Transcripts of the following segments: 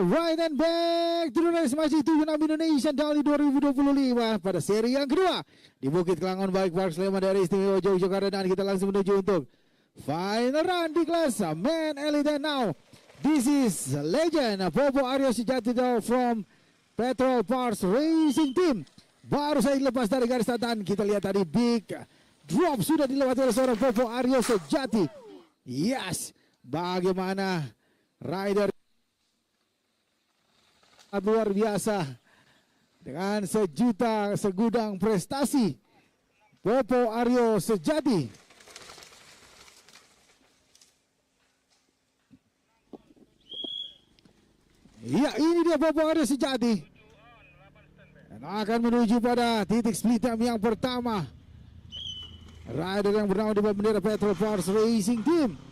Alright, and back to the race. Masih 76 Indonesia Dali 2025 pada seri yang kedua di Bukit Kelangon Bike Park Sleman dari Istimewa Yogyakarta, dan kita langsung menuju untuk final run di kelas Men Elite. And now this is legend Popo Aryo Sejatidau from Petrol Parts Racing Team. Baru saja lepas dari garis startan, kita lihat tadi big drop sudah dilewati oleh seorang Popo Aryo Sejati. Yes, bagaimana rider luar biasa dengan segudang prestasi Popo Aryo Sejati. Ya, ini dia Popo Aryo Sejati dan akan menuju pada titik split time yang pertama. Rider yang bernama di bawah bendera Petrol Parts Racing Team.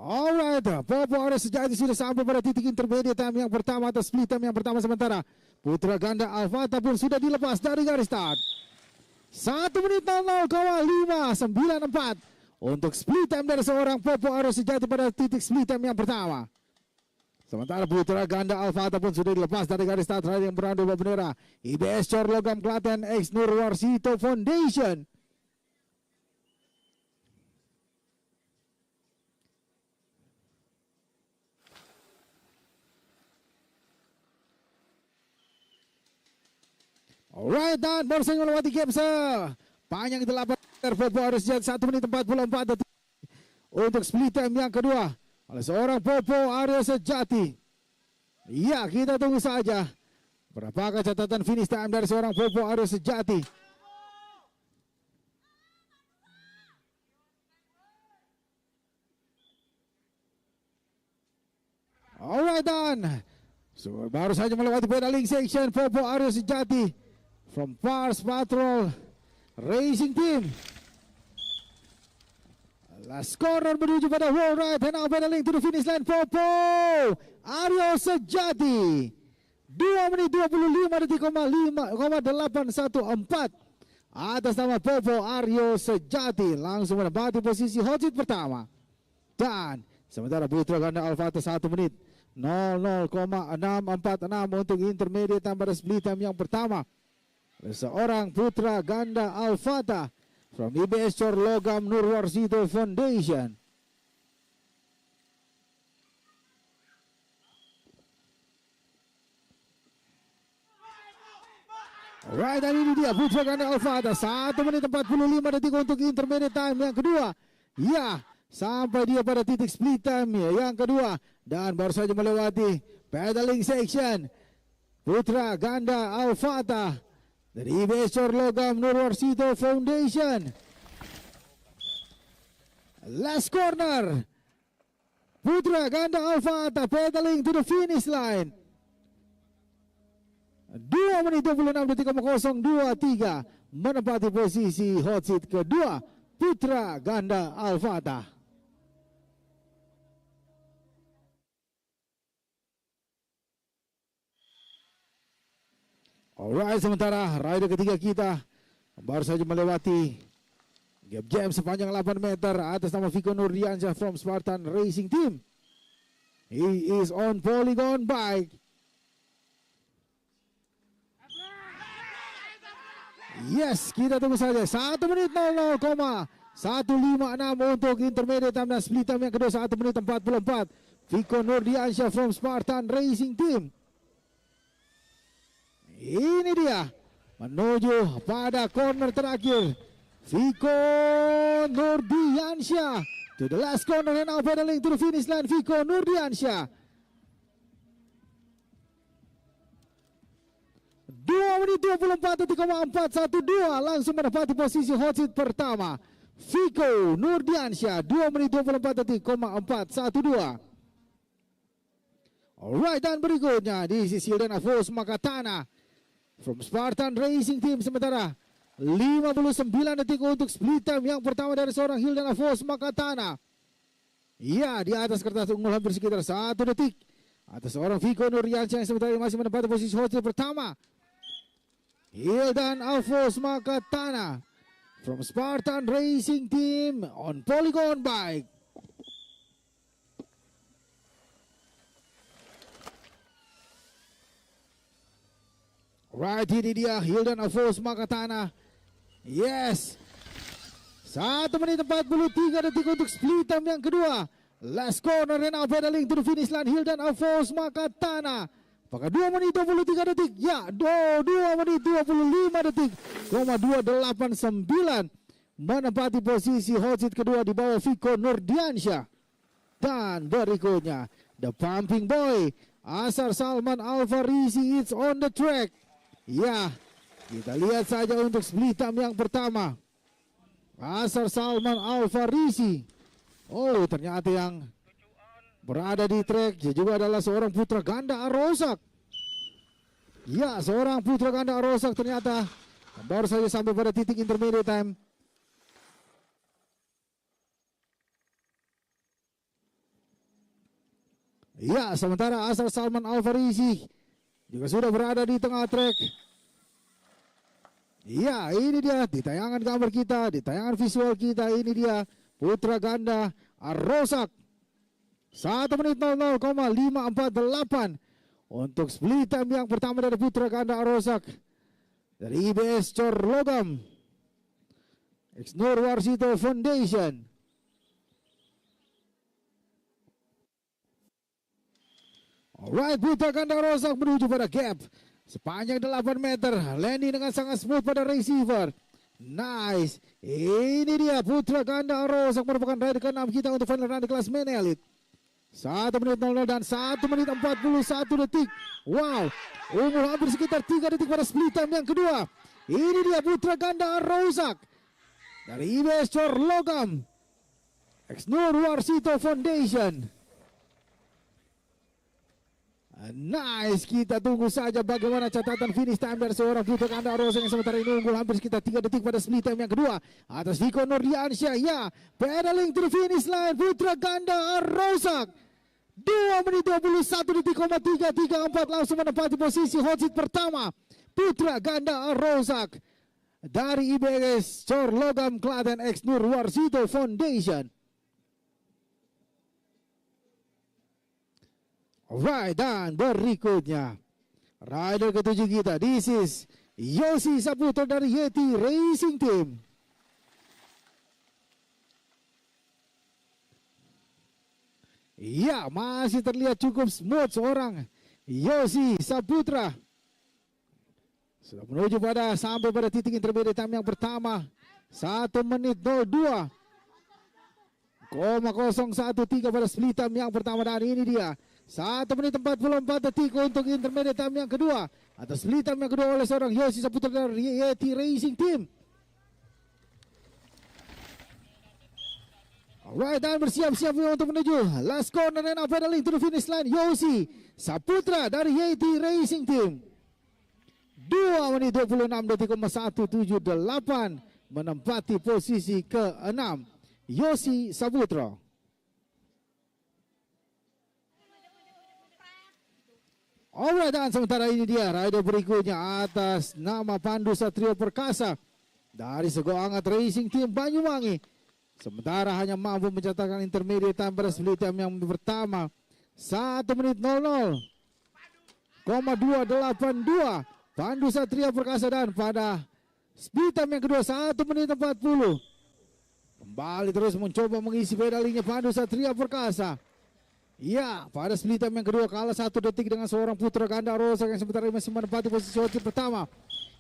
Alright, Popo Aryo Sejati sudah sampai pada titik intermediate time yang pertama atau split time yang pertama, sementara putra ganda Alfata pun sudah dilepas dari garis start. 1 menit 00,594 untuk split time dari seorang Popo Aryo Sejati pada titik split time yang pertama. Sementara putra ganda Alfata pun sudah dilepas dari garis start. Rider yang berada di bawah bendera IBS Cor Logam Klaten X Nurwarsito Foundation. Alright, dan baru saja melewati game sepanjang 8 meter. Popo Aryo Sejati 1 menit 44 detik untuk split time yang kedua oleh seorang Popo Aryo Sejati. Ya, kita tunggu saja berapakah catatan finish time dari seorang Popo Aryo Sejati. Alright, dan baru saja melewati pedaling section Popo Aryo Sejati from Pars Patrol Racing Team. Last corner menuju pada wall right, and now pedaling to the finish line Popo Aryo Sejati. 2 menit 25 detik 814 atas nama Popo Aryo Sejati langsung menempati posisi hot seat pertama. Dan sementara putra ganda Alfata 1 menit 00,646 untuk intermediate time pada split time yang pertama. Seorang putra ganda Alfata from IBS Cor Logam Nurwarsito Foundation. Alright, dan ini dia putra ganda Alfata 1 menit 45 detik untuk intermediate time yang kedua. Ya, sampai dia pada titik split time yang kedua dan baru saja melewati pedaling section putra ganda Alfata dari IBS Cor Logam Nurwarsito Foundation. Last corner putra ganda Alfata pedaling to the finish line. 2 menit 26 detik 023 menempati posisi hot seat kedua putra ganda Alfata. Alright, sementara rider ketiga kita baru saja melewati gap jam sepanjang 8 meter atas nama Vico Nurdiansyah from Spartan Racing Team. He is on polygon bike. Yes, kita tunggu saja. 1 menit 00,156 untuk intermediate time dan split time yang kedua 1 menit 44. Vico Nurdiansyah from Spartan Racing Team. Ini dia menuju pada corner terakhir. Vico Nurdiansyah to the last corner and now pedaling to the finish line. Vico Nurdiansyah 2 menit 24 detik 412 langsung menempati posisi hot seat pertama. Vico Nurdiansyah 2 menit 24 detik 412. Alright, dan berikutnya di sisi Hildan Afos Makatana from Spartan Racing Team. Sementara 59 detik untuk split time yang pertama dari seorang Hildan Afos Makatana. Ya, di atas kertas unggul hampir sekitar 1 detik atas seorang Vico Nurdiansyah yang sementara masih menempati posisi hot seat pertama. Hildan Afos Makatana from Spartan Racing Team on polygon bike. Right, ini dia Hildan Alphonse Makatana. Yes. 1 menit 43 detik untuk split time yang kedua. Last corner and now pedaling to the finish line Hildan Alphonse Makatana. Apakah 2 menit 23 detik? Ya, 2 menit 25 detik. 289 menempati posisi hot seat kedua di bawah Viko Nurdiansyah. Dan berikutnya the pumping boy Asar Salman Alfarisi is on the track. Ya, kita lihat saja untuk split time yang pertama. Asar Salman Alfarisi. Oh, ternyata yang berada di track dia juga adalah seorang putra ganda Arosak. Ya, seorang putra ganda Arosak ternyata baru saja sampai pada titik intermediate time. Ya, sementara Asar Salman Alfarisi juga sudah berada di tengah track. Ya, ini dia di tayangan gambar kita, di tayangan visual kita, ini dia putra ganda Arosak. 1 menit 00,548 untuk split time yang pertama dari putra ganda Arosak dari IBS Cor Logam Ex Nur Warsito Foundation. Alright, putra ganda Arosak menuju pada gap sepanjang 8 meter. Landing dengan sangat smooth pada receiver. Nice. Ini dia putra ganda Arosak merupakan rider ke-6 kita untuk final run di kelas main elite. 1 menit 00 dan 1 menit 41 detik. Wow. Umur hampir sekitar 3 detik pada split time yang kedua. Ini dia putra ganda Arosak dari IBS Cor Logam Ex Nur Warsito Foundation. Nice, kita tunggu saja bagaimana catatan finish time dari seorang putra ganda Arosak yang sementara ini unggul hampir sekitar 3 detik pada split time yang kedua atas Viko Nurdiansyah. Ya, pedaling to the finish line putra ganda Arosak 2 menit 21 detik, 334 langsung menempati posisi hot seat pertama. Putra ganda Arosak dari IBS Cor Logam Klaten Ex Nur Warsito Foundation. Alright, dan berikutnya rider ketujuh kita, this is Yosi Saputra dari Yeti Racing Team. Ya, masih terlihat cukup smooth seorang Yosi Saputra. Sudah menuju pada sampai pada titik intermediate time yang pertama. 1 menit 02,013 pada split time yang pertama, dan ini dia 1 menit 44 detik untuk intermediate time yang kedua atas split time yang kedua oleh seorang Yosi Saputra dari Yeti Racing Team. Alright, dan bersiap-siap untuk menuju last corner and pedaling to the finish line Yosi Saputra dari Yeti Racing Team. 2 menit 26 detik 178 menempati posisi ke-6 Yosi Saputra. Alright, dan sementara ini dia rider berikutnya atas nama Pandu Satrio Perkasa dari Segoangat Racing Team Banyuwangi. Sementara hanya mampu mencatatkan intermediate time pada split time yang pertama 1 menit 00,282 Pandu Satria Perkasa, dan pada split time yang kedua 1 menit 40 kembali terus mencoba mengisi pedalingnya Pandu Satria Perkasa. Ya, pada split time yang kedua kalah 1 detik dengan seorang putra ganda Arosak yang sementara masih menempati posisi hot seat pertama.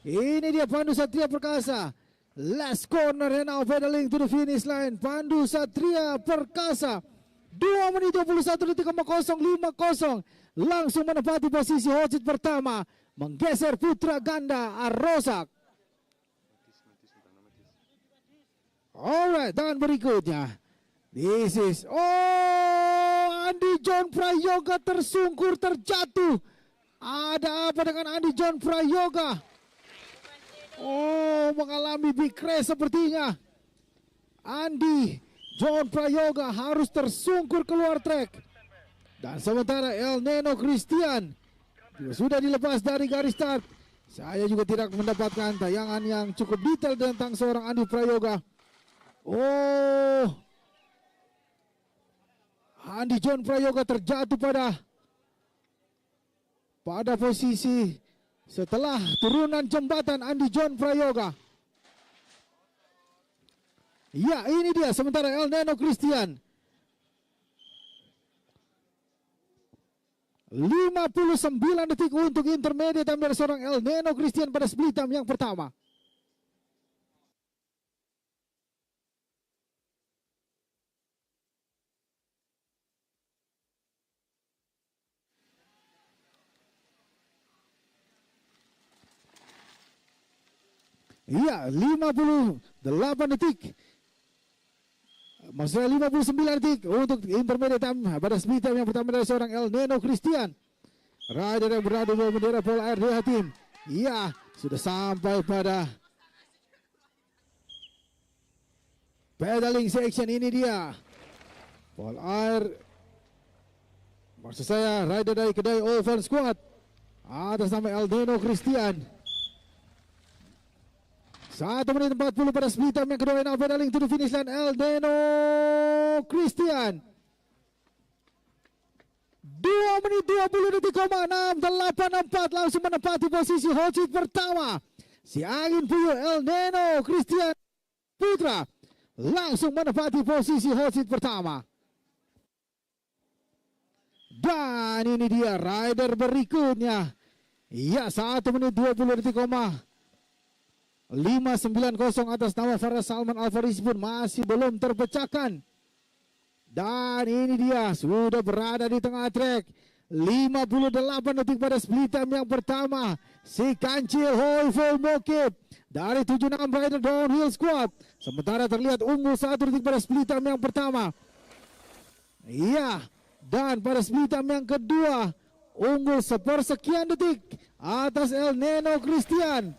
Ini dia Pandu Satria Perkasa. Last corner and now pedaling to the finish line Pandu Satria Perkasa. 2 menit 21 detik 050 langsung menempati posisi hot seat pertama, menggeser putra ganda Arosak. Alright, dan berikutnya this is Andi John Prayoga tersungkur terjatuh. Ada apa dengan Andi John Prayoga? Mengalami big crash sepertinya. Andi John Prayoga harus tersungkur keluar track. Dan sementara El Neno Christian juga sudah dilepas dari garis start. Saya juga tidak mendapatkan tayangan yang cukup detail tentang seorang Andi Prayoga. Andi John Prayoga terjatuh pada posisi setelah turunan jembatan Andi John Prayoga. Ya, ini dia sementara El Neno Christian 59 detik untuk intermediate time dari seorang El Neno Christian pada split time yang pertama. Iya, 58 detik. Maksudnya 59 detik untuk intermediate time pada split time yang pertama dari seorang El Neno Christian. Rider yang berada di bawah bendera Pol Air DH Team. Iya, sudah sampai pada pedaling section. Ini dia Pol Air, maksud saya rider dari kedai Oval Squad atas nama El Neno Christian. 1 menit 40 pada split time yang kedua. Now pedaling to the finish line El Neno Christian. 2 menit 20 detik, 684 langsung menempati posisi hot seat pertama. Si angin puyuh El Neno Christian Putra langsung menempati posisi hot seat pertama. Dan ini dia rider berikutnya. Ya, 1 menit 20 detik, 590 atas nama Farah Salman Alfaris pun masih belum terpecahkan. Dan ini dia sudah berada di tengah trek. 58 detik pada split time yang pertama. Si Kancil Hoiful Mokib dari 76 rider downhill squad. Sementara terlihat unggul 1 detik pada split time yang pertama. Iya, dan pada split time yang kedua unggul sepersekian detik atas El Neno Christian.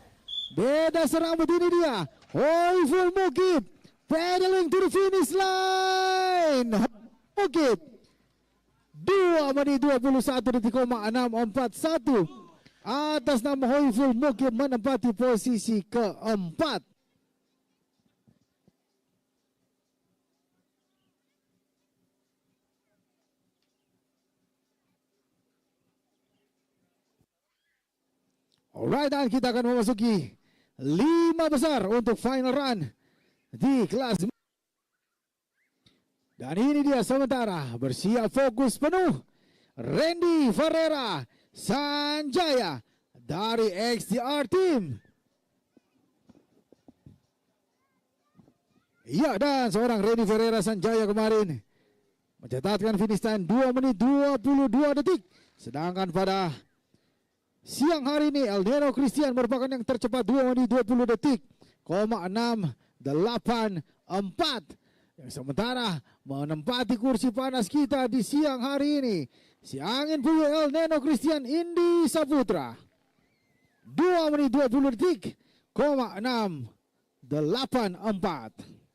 Beda serambut, ini dia Hoiful Mokib pedaling to the finish line. Mokib 2 menit 21 detik, 641 atas nama Hoiful Mokib menempati posisi keempat. Alright, dan kita akan memasuki 5 besar untuk final run di kelas. Dan ini dia sementara bersiap fokus penuh Randy Ferreira Sanjaya dari XDR Team. Iya, dan seorang Randy Ferreira Sanjaya kemarin mencatatkan finish time 2 menit 22 detik. Sedangkan pada siang hari ini El Neno Christian merupakan yang tercepat 2 menit 20 detik, 684. Yang sementara menempati kursi panas kita di siang hari ini si angin puyuh El Neno Christian Indi Saputra 2 menit 20 detik, 684.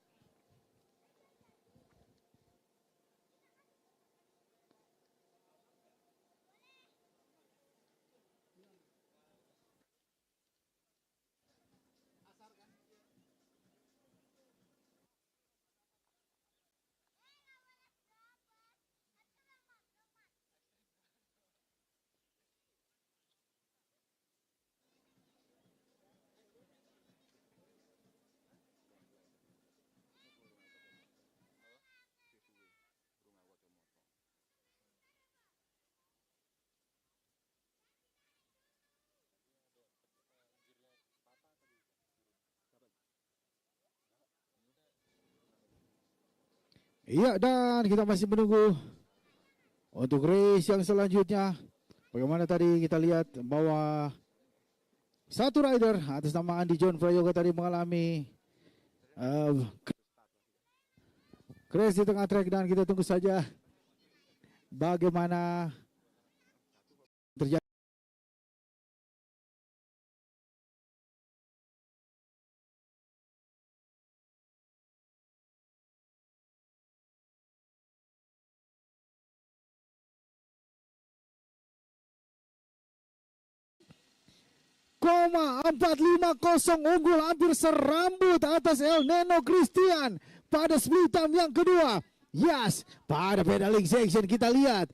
Iya, dan kita masih menunggu untuk race yang selanjutnya. Bagaimana tadi kita lihat bahwa satu rider atas nama Andi John Prayoga tadi mengalami crash di tengah trek, dan kita tunggu saja bagaimana terjadi. Koma 450 unggul hampir serambut atas El Neno Christian pada split time yang kedua. Yes, pada pedaling section kita lihat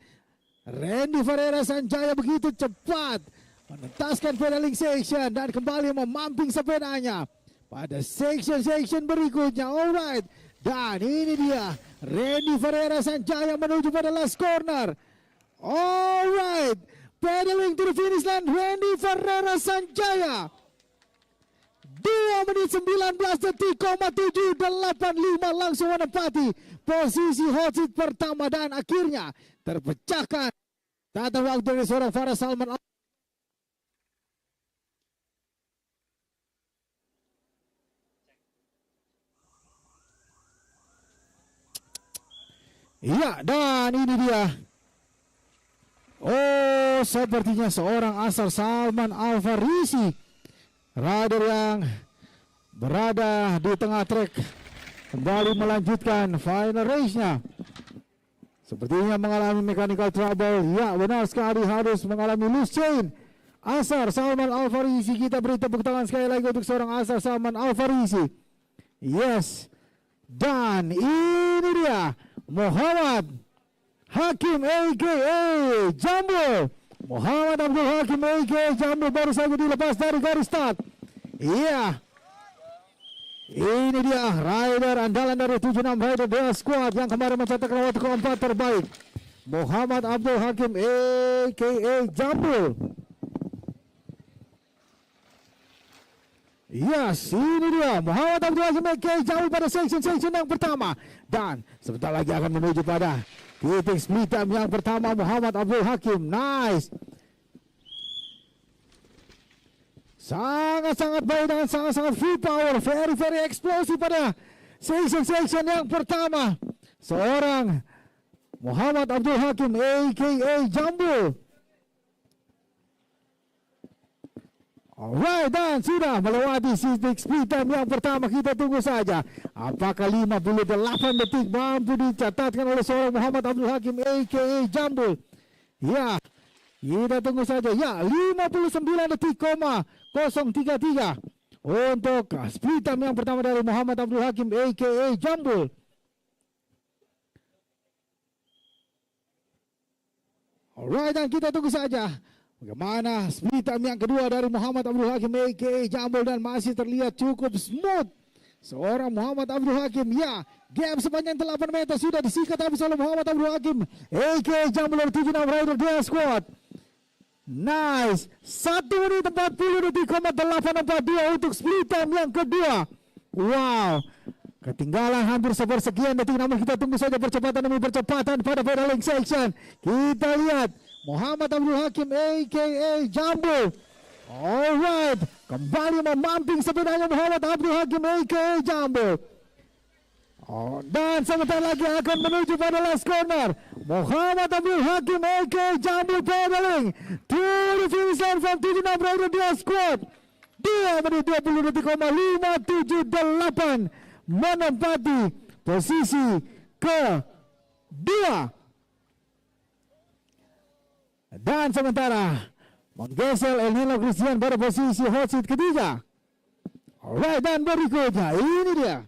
Randy Ferreira Sanjaya begitu cepat menentaskan pedaling section dan kembali memamping sepedanya pada section berikutnya. Alright, dan ini dia Randy Ferreira Sanjaya menuju pada last corner. Alright, pedaling to the finish line Randy Ferreira Sanjaya 2 menit 19 detik, 785 langsung menempati posisi hot seat pertama dan akhirnya terpecahkan tata waktu dari seorang Farah Salman. Iya, dan ini dia. Oh, sepertinya seorang asal Salman Al-Farisi, rider yang berada di tengah trek, kembali melanjutkan final race-nya. Sepertinya mengalami mechanical trouble. Ya, benar sekali, harus mengalami loose chain. Asar Salman Al-Farisi, kita beri tepuk tangan sekali lagi untuk seorang Asar Salman Al-Farisi. Yes. Dan ini dia Muhammad Hakim aka Jambo. Muhammad Abdul Hakim aka Jambo baru saja dilepas dari garis start. Iya. Ini dia rider andalan dari 76 rider Dea Squad yang kemarin mencatatkan waktu keempat terbaik. Muhammad Abdul Hakim aka Jambo. Yes, ini dia Muhammad Abdul Hakim aka Jambo pada section yang pertama. Dan sebentar lagi akan menuju pada titik split time yang pertama. Muhammad Abdul Hakim, nice. Sangat-sangat baik dengan sangat-sangat full power, very explosive pada section yang pertama. Seorang Muhammad Abdul Hakim aka Jambo. Alright, dan sudah melewati titik split time yang pertama. Kita tunggu saja apakah 58 detik mampu dicatatkan oleh seorang Muhammad Abdul Hakim aka Jambo. Ya, kita tunggu saja. Ya, 59 detik, 033 untuk split time yang pertama dari Muhammad Abdul Hakim aka Jambo. Alright, dan kita tunggu saja bagaimana split time yang kedua dari Muhammad Abdul Hakim aka Jambo, dan masih terlihat cukup smooth seorang Muhammad Abdul Hakim. Ya, gap sepanjang 8 meter sudah disikat habis oleh Muhammad Abdul Hakim aka Jambo dari 76 rider Dea Squad. Nice, 1 menit 40 detik, 842 untuk split time yang kedua. Wow, ketinggalan hampir sepersekian detik, namun kita tunggu saja percepatan demi percepatan pada pedaling section. Kita lihat Muhammad Abdul Hakim aka Jambo. Alright, kembali memamping sepedanya Muhammad Abdul Hakim aka Jambo. Oh, dan sebentar lagi akan menuju pada last corner. Muhammad Abdul Hakim aka Jambo pedaling to the finish line from 76 rider Dea Squad. 2 menit 20 detik, 578 menempati posisi kedua. Dan sementara menggeser El Nino Christian pada posisi hot seat ketiga. Alright, dan berikutnya ini dia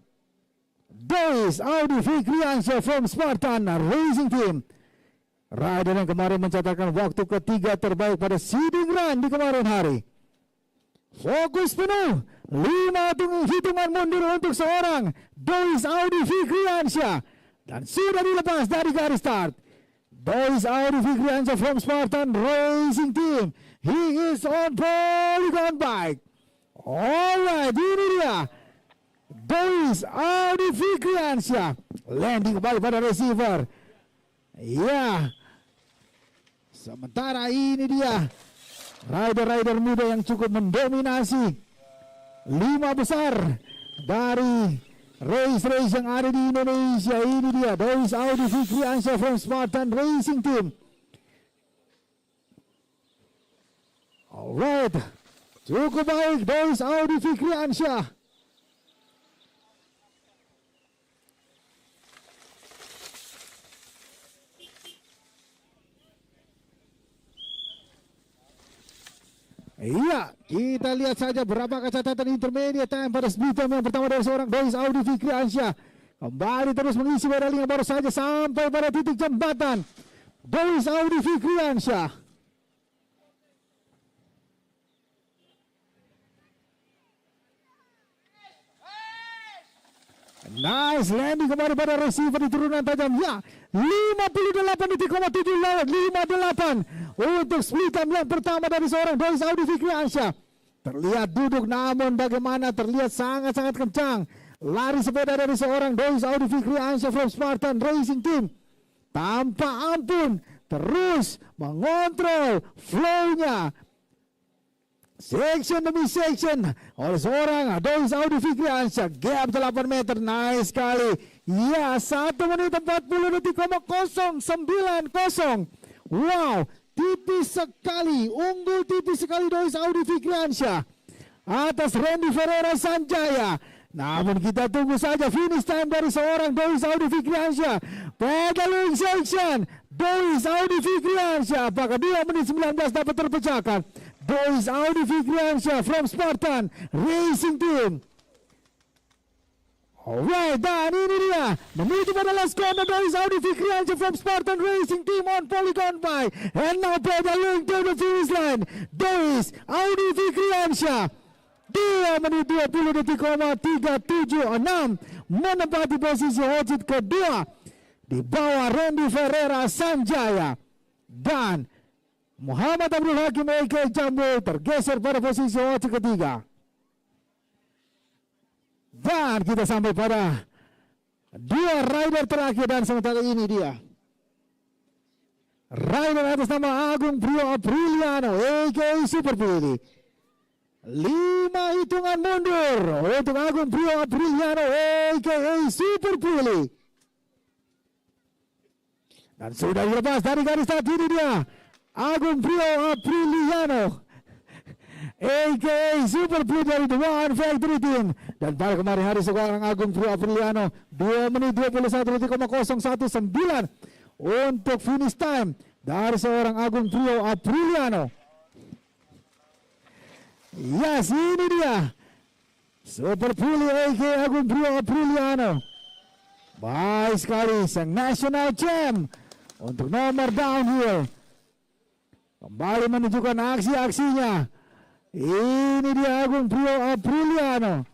Dois Audi Fikriansyah from Spartan Racing Team, rider yang kemarin mencatatkan waktu ketiga terbaik pada seeding run di kemarin hari. Fokus penuh, 5 hitungan mundur untuk seorang Dois Audi Fikriansyah, dan sudah dilepas dari garis start. Dois Audi Fikriansyah from Spartan Racing Team, he is on Polygon bike. Alright, ini dia Dois Audi Fikriansyah, landing kembali pada receiver. Ya, sementara ini dia rider-rider muda yang cukup mendominasi 5 besar dari race yang ada di Indonesia. Ini dia Dois Audi Fikriansyah from Spartan Racing Team. Alright, cukup baik Dois Audi Fikriansyah. Iya, kita lihat saja berapa catatan intermediate time pada split time yang pertama dari seorang Dois Audi Fikriansyah. Kembali terus mengisi pedaling baru saja sampai pada titik jembatan. Dois Audi Fikriansyah. Nice landing kembali pada receiver di turunan tajam. Ya, 58.7 lawan 58 untuk split time yang pertama dari seorang Dois Audi Fikriansyah. Terlihat duduk, namun bagaimana terlihat sangat-sangat kencang lari sepeda dari seorang Dois Audi Fikriansyah from Spartan Racing Team. Tanpa ampun, terus mengontrol flow-nya section demi section oleh seorang Dois Audi Fikriansyah. Gap 8 meter, nice sekali. Ya, 1 menit 40 detik 090. Wow, tipis sekali, unggul tipis sekali Dois Audi Fikriansyah atas Randy Ferreira Sanjaya. Namun kita tunggu saja finish time dari seorang Dois Audi Fikriansyah. Pedaling section Dois Audi Fikriansyah, apakah 2 menit 19 dapat terpecahkan? Dois Audi Fikriansyah from Spartan Racing Team. Alright, dan ini dia menuju pada last corner Dois Audi Fikriansyah from Spartan Racing Team on Polygon by, and now pedaling to the finish line. Dois Audi Fikriansyah 2 menit 20 detik 376 menempati posisi hot kedua di bawah Randy Ferreira Sanjaya, dan Muhammad Abdul Hakim A.K. Jambo tergeser pada posisi hot ketiga. Dan kita sampai pada 2 rider terakhir, dan sementara ini dia rider atas nama Agung Priyo Apriliano A.K. Super Pilih. 5 hitungan mundur untuk Agung Priyo Apriliano a.k.a. Super Pilih. Dan sudah dilepas dari garis start, ini dia Agung Priyo Apriliano a.k.a. Super Pilih dari The One Factory Team. Dan pada kemarin hari seorang Agung Priyo Apriliano 2 menit 21 detik 019 untuk finish time dari seorang Agung Priyo Apriliano. Yes, ini dia Super Pilih a.k.a. Agung Priyo Apriliano. Baik sekali, sang national champ untuk nomor downhill kembali menunjukkan aksi-aksinya. Ini dia Agung Priyo Apriliano.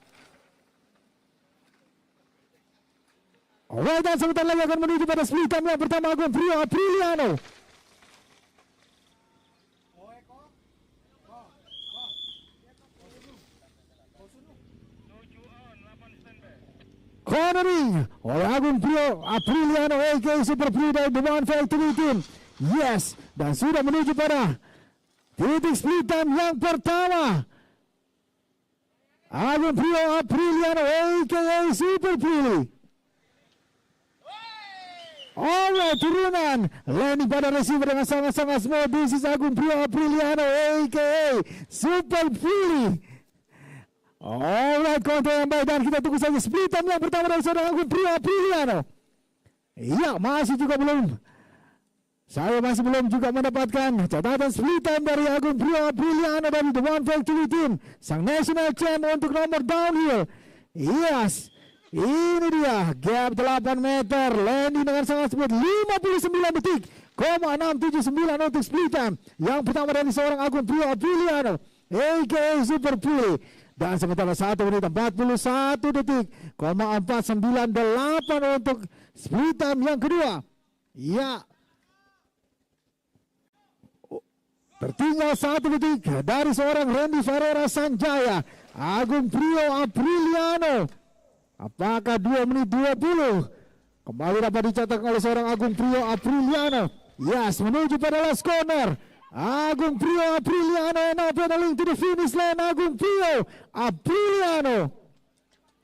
Alright, dan sebentar lagi akan menuju pada split time yang pertama Agung Priyo Apriliano. Cornering oleh Agung Priyo Apriliano a.k.a. Super Pilih dari The One Factory Team. Yes, dan sudah menuju pada titik split time yang pertama. Agung Priyo Apriliano a.k.a. Super Pilih. Alright, turunan landing pada receiver dengan sangat-sangat smooth. This is Agung Priyo Apriliano a.k.a. Super Pilih. Alright, kontra yang baik, dan kita tunggu saja split time yang pertama dari seorang Agung Priyo Apriliano. Iya, masih juga belum. Saya masih belum juga mendapatkan catatan split time dari Agung Priyo Apriliano dari The One Factory Team, sang national champ untuk nomor downhill. Yes, ini dia gap 8 meter, landing dengan sangat smooth 59 detik 679 untuk split time yang pertama dari seorang Agung Priyo Apriliano a.k.a. Super Pilih. Dan sementara 1 menit 41 detik 498 untuk split time yang kedua. Ya, tertinggal 1 detik dari seorang Randy Ferreira Sanjaya. Agung Priyo Apriliano, apakah 2 menit 20 kembali dapat dicatatkan oleh seorang Agung Priyo Apriliano. Yes, menuju pada last corner. Agung Priyo Apriliano now pedaling to the finish line. Agung Priyo Apriliano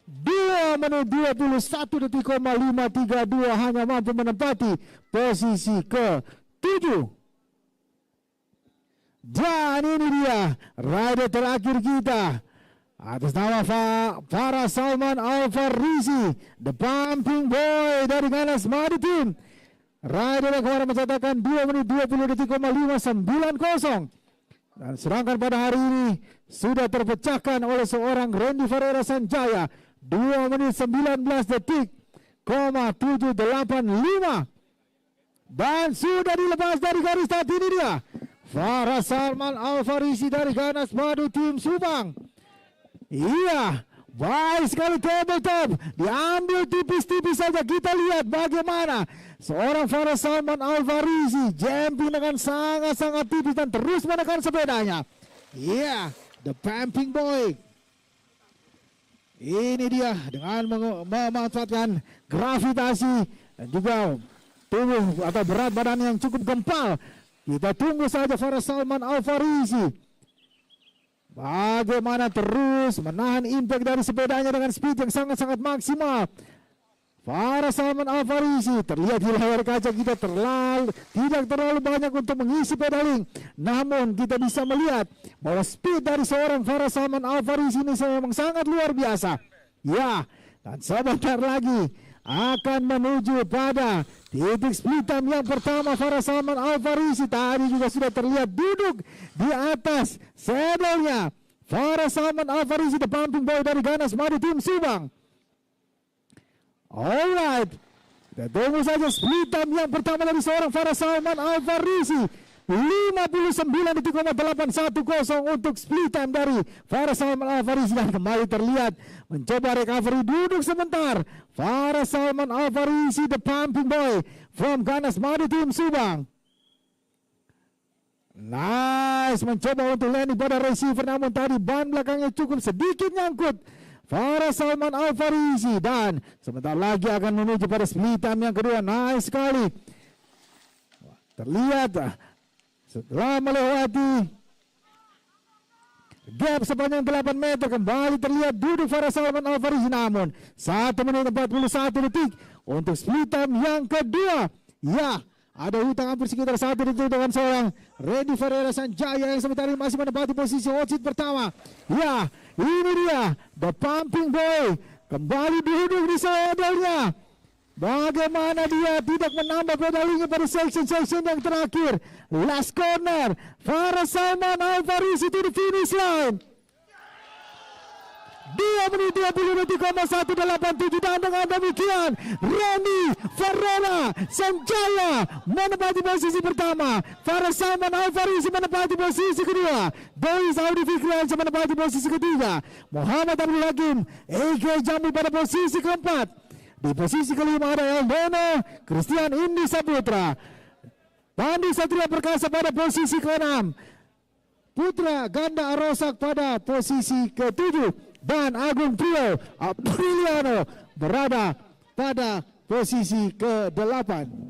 2 menit 21 detik 532 hanya mampu menempati posisi ke-7. Dan ini dia rider terakhir kita atas nama Farah Salman Alfarisi, the pumping boy dari Ganas Madi Team. Rider yang kemarin mencatatkan 2 menit 20 detik 590. Dan sedangkan pada hari ini sudah terpecahkan oleh seorang Randy Ferreira Sanjaya 2 menit 19 detik 785. Dan sudah dilepas dari garis start, ini dia Farah Salman Alfarisi dari Ganas Madu Tim Subang. Iya, Baik sekali tabletop, diambil tipis-tipis saja. Kita lihat bagaimana seorang Faris Salman Alvarizi jumping dengan sangat-sangat tipis dan terus menekan sepedanya. Yeah, the pumping boy. Ini dia dengan memanfaatkan gravitasi dan juga tubuh atau berat badan yang cukup gempal. Kita tunggu saja Faris Salman Alvarizi bagaimana terus menahan impact dari sepedanya dengan speed yang sangat-sangat maksimal. Faris Salman Alvarizi terlihat di layar kaca kita tidak terlalu banyak untuk mengisi pedaling. Namun kita bisa melihat bahwa speed dari seorang Faris Salman Alvarizi ini memang sangat luar biasa. Ya, dan sebentar lagi akan menuju pada titik split time yang pertama. Faris Salman Alvarizi tadi juga sudah terlihat duduk di atas saddle-nya. Faris Salman Alvarizi, the pumping boy dari Ganas Maritim Subang. Alright, kita tunggu saja split time yang pertama dari seorang Faris Salman Alvarizi. 59.8110 untuk split time dari Faris Salman Alvarizi, dan kembali terlihat mencoba recovery, duduk sebentar. Faris Salman Alvarizi, the pumping boy from Ganas Maritim Subang. Nice, mencoba untuk landing pada receiver, namun tadi ban belakangnya cukup sedikit nyangkut Faris Salman Alvarizi, dan sebentar lagi akan menuju pada split time yang kedua. Nice sekali, terlihat setelah melewati gap sepanjang 8 meter, kembali terlihat duduk Faris Salman Alvarizi. Namun 1 menit 41 detik untuk split time yang kedua. Ya, ada hutang hampir sekitar 1 detik dengan seorang Randy Ferreira Sanjaya yang sebentar ini masih menempati posisi hot seat pertama. Ya, ini dia the pumping boy kembali duduk di saddle-nya. Bagaimana dia tidak menambah pedalingnya pada section yang terakhir. Last corner, Faris Salman Alvarizi to the finish line. 2 menit 20.187, dan dengan demikian Randy Ferreira Sanjaya menempati posisi pertama. Faris Salman Alvarizi menempati posisi kedua. Dewi Saudi Fikrian menempati posisi ketiga. Muhammad Abdul Hakim Ege Jambi pada posisi keempat. Di posisi kelima ada Eldono Christian Indi Saputra. Pandi Satria Perkasa pada posisi ke-6. Putra Ganda Arosak pada posisi ke-7. Dan Agung Trio Apriliano berada pada posisi ke-8.